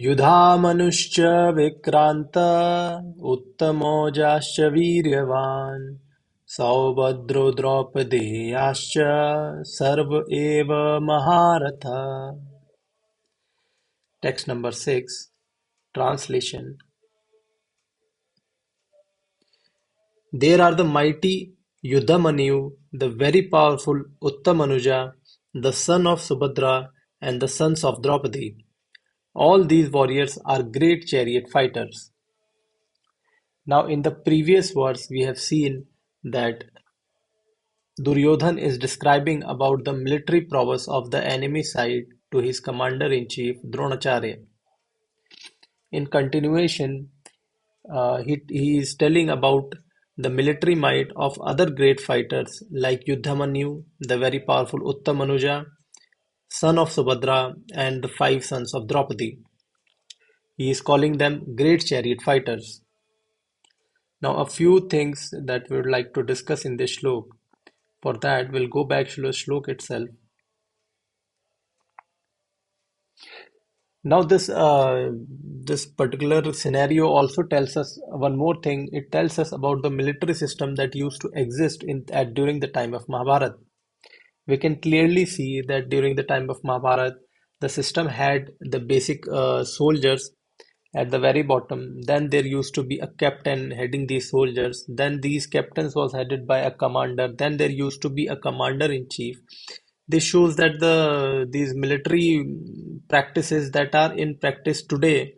युधामनुश्च विक्रान्त उत्तमौजाश्च वीर्यवान् सौभद्रो द्रौपदेयाश्च सर्व एव महारथा. Text number 6. Translation. There are the mighty Yudhamanyu, the very powerful Uttamanuja, the son of Subhadra, and the sons of Draupadi. All these warriors are great chariot fighters. Now, in the previous verse, we have seen that Duryodhan is describing about the military prowess of the enemy side to his commander-in-chief Dronacharya. In continuation, he is telling about the military might of other great fighters like Yudhamanyu, the very powerful Uttamanuja, son of Subhadra, and the five sons of Draupadi. He is calling them great chariot fighters. Now, a few things that we would like to discuss in this shlok. For that, we'll go back to the shlok itself. Now, this particular scenario also tells us one more thing. It tells us about the military system that used to exist during the time of Mahabharata. We can clearly see that during the time of Mahabharata, the system had the basic soldiers at the very bottom. Then there used to be a captain heading these soldiers. Then these captains was headed by a commander. Then there used to be a commander in chief. This shows that these military practices that are in practice today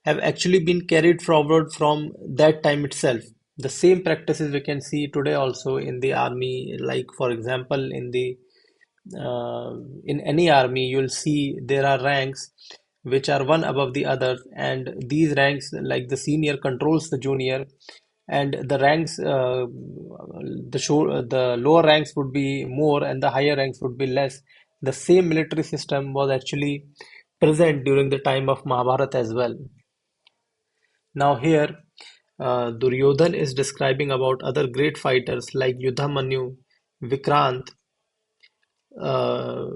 have actually been carried forward from that time itself. The same practices we can see today also in the army, like for example, in any army, you'll see there are ranks which are one above the other, and these ranks, like the senior controls the junior, and the ranks, the lower ranks would be more, and the higher ranks would be less. The same military system was actually present during the time of Mahabharata as well. Now here, Duryodhan is describing about other great fighters like Yudhamanyu, Vikrant. Uh,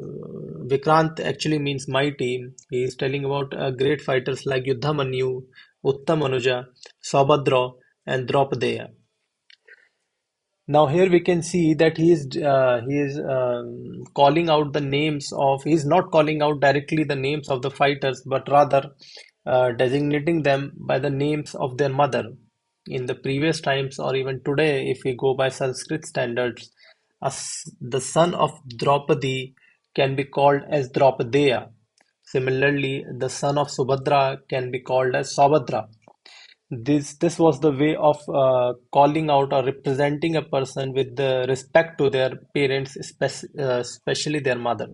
Vikrant actually means mighty. He is telling about great fighters like Yudhamanyu, Uttamanuja, Saubhadra, and Draupadaya. Now here we can see that he is calling out the names of. He is not calling out directly the names of the fighters, but rather designating them by the names of their mother. In the previous times, or even today, if we go by Sanskrit standards, the son of Draupadi can be called as Draupadaya. Similarly, the son of Subhadra can be called as Saubhadra. This was the way of calling out or representing a person with the respect to their parents, especially their mother.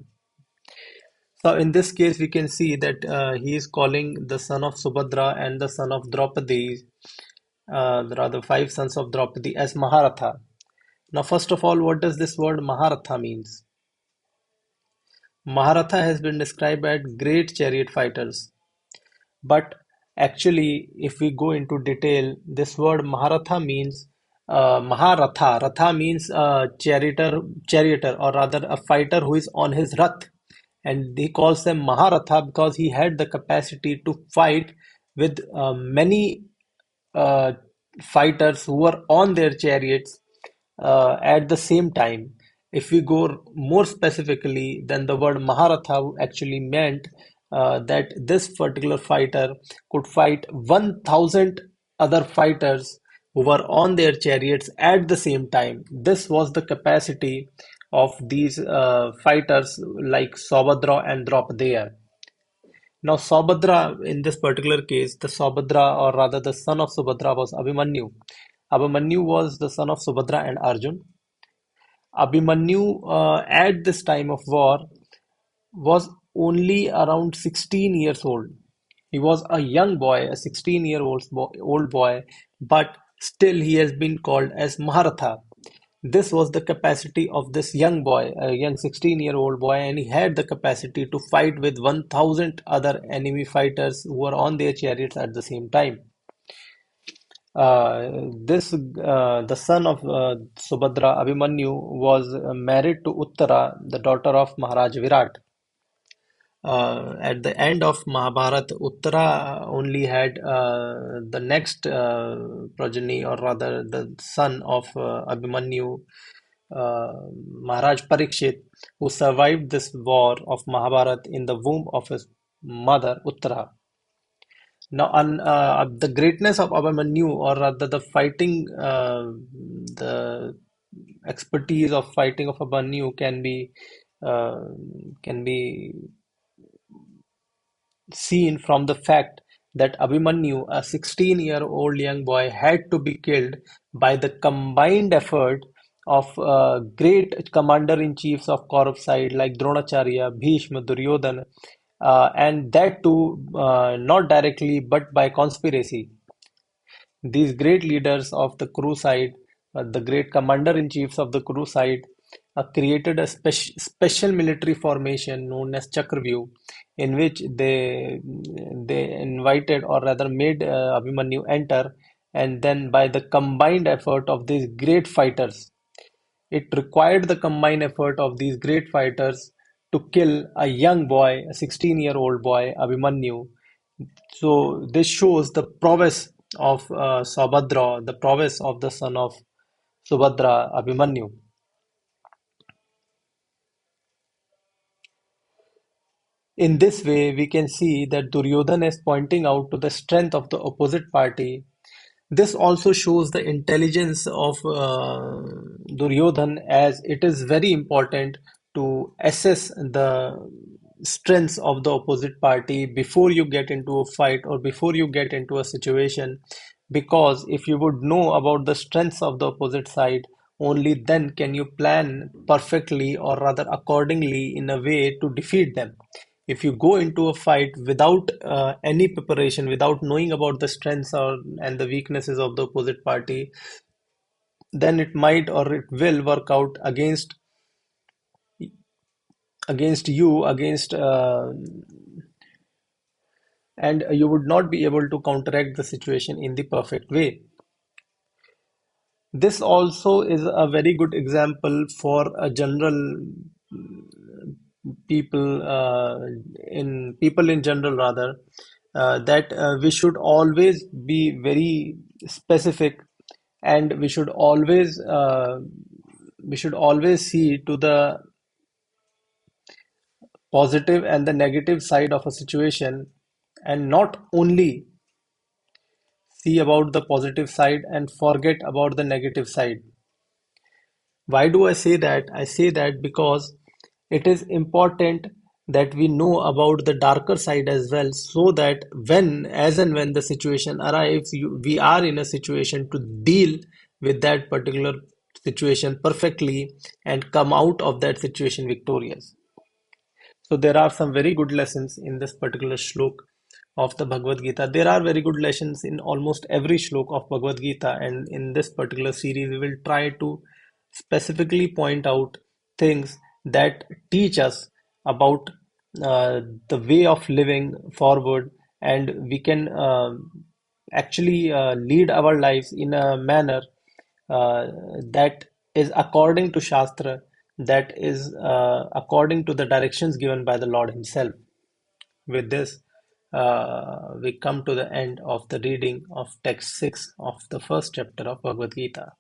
So in this case, we can see that he is calling the son of Subhadra and the son of Draupadi, rather five sons of Draupadi, as Maharatha. Now, first of all, what does this word Maharatha means? Maharatha has been described as great chariot fighters. But actually, if we go into detail, this word Maharatha means Maharatha. Ratha means charioteer, or rather a fighter who is on his rath. And he calls them Maharatha because he had the capacity to fight with many uh, fighters who were on their chariots at the same time. If we go more specifically, then the word Maharatha actually meant that this particular fighter could fight 1,000 other fighters who were on their chariots at the same time. This was the capacity of these fighters like Saubhadra and Draupadaya. Now, Saubhadra, in this particular case, the Saubhadra, or rather the son of Subhadra, was Abhimanyu. Abhimanyu was the son of Subhadra and Arjun. Abhimanyu, at this time of war, was only around 16 years old. He was a young boy, a 16-year-old boy, but still he has been called as Maharatha. This was the capacity of this young boy, a young 16-year-old boy, and he had the capacity to fight with 1,000 other enemy fighters who were on their chariots at the same time. The son of Subhadra, Abhimanyu, was married to Uttara, the daughter of Maharaj Virat. At the end of Mahabharata, Uttara only had the next progeny, or rather the son of Abhimanyu, Maharaj Parikshit, who survived this war of Mahabharata in the womb of his mother Uttara. Now, the greatness of Abhimanyu, or rather the fighting, the expertise of fighting of Abhimanyu uh, can be seen from the fact that Abhimanyu, a 16-year-old young boy, had to be killed by the combined effort of great commander-in-chiefs of Kaurav side like Dronacharya, Bhishma, Duryodhana, and that too not directly but by conspiracy. These great leaders of the Kuru side, the great commander-in-chiefs of the Kuru side, created a special military formation known as Chakravyuh, in which they invited, or rather made, Abhimanyu enter, and then by the combined effort of these great fighters, it required the combined effort of these great fighters to kill a young boy, a 16-year-old boy, Abhimanyu. So this shows the prowess of Saubhadra, the prowess of the son of Subhadra, Abhimanyu. In this way, we can see that Duryodhana is pointing out to the strength of the opposite party. This also shows the intelligence of Duryodhan, as it is very important to assess the strengths of the opposite party before you get into a fight or before you get into a situation. Because if you would know about the strengths of the opposite side, only then can you plan perfectly, or rather accordingly, in a way to defeat them. If you go into a fight without any preparation, without knowing about the strengths and the weaknesses of the opposite party, then it might or it will work out against you, against and you would not be able to counteract the situation in the perfect way. This also is a very good example for a general people in general, rather, that we should always be very specific, and we should always see to the positive and the negative side of a situation, and not only see about the positive side and forget about the negative side. Why do I say that? I say that because it is important that we know about the darker side as well, so that as and when the situation arrives, we are in a situation to deal with that particular situation perfectly and come out of that situation victorious. So there are some very good lessons in this particular shlok of the Bhagavad Gita. There are very good lessons in almost every shlok of Bhagavad Gita, and in this particular series, we will try to specifically point out things that teach us about the way of living forward, and we can actually lead our lives in a manner uh, that is according to Shastra, that is according to the directions given by the Lord Himself. With this, we come to the end of the reading of text 6 of the first chapter of Bhagavad Gita.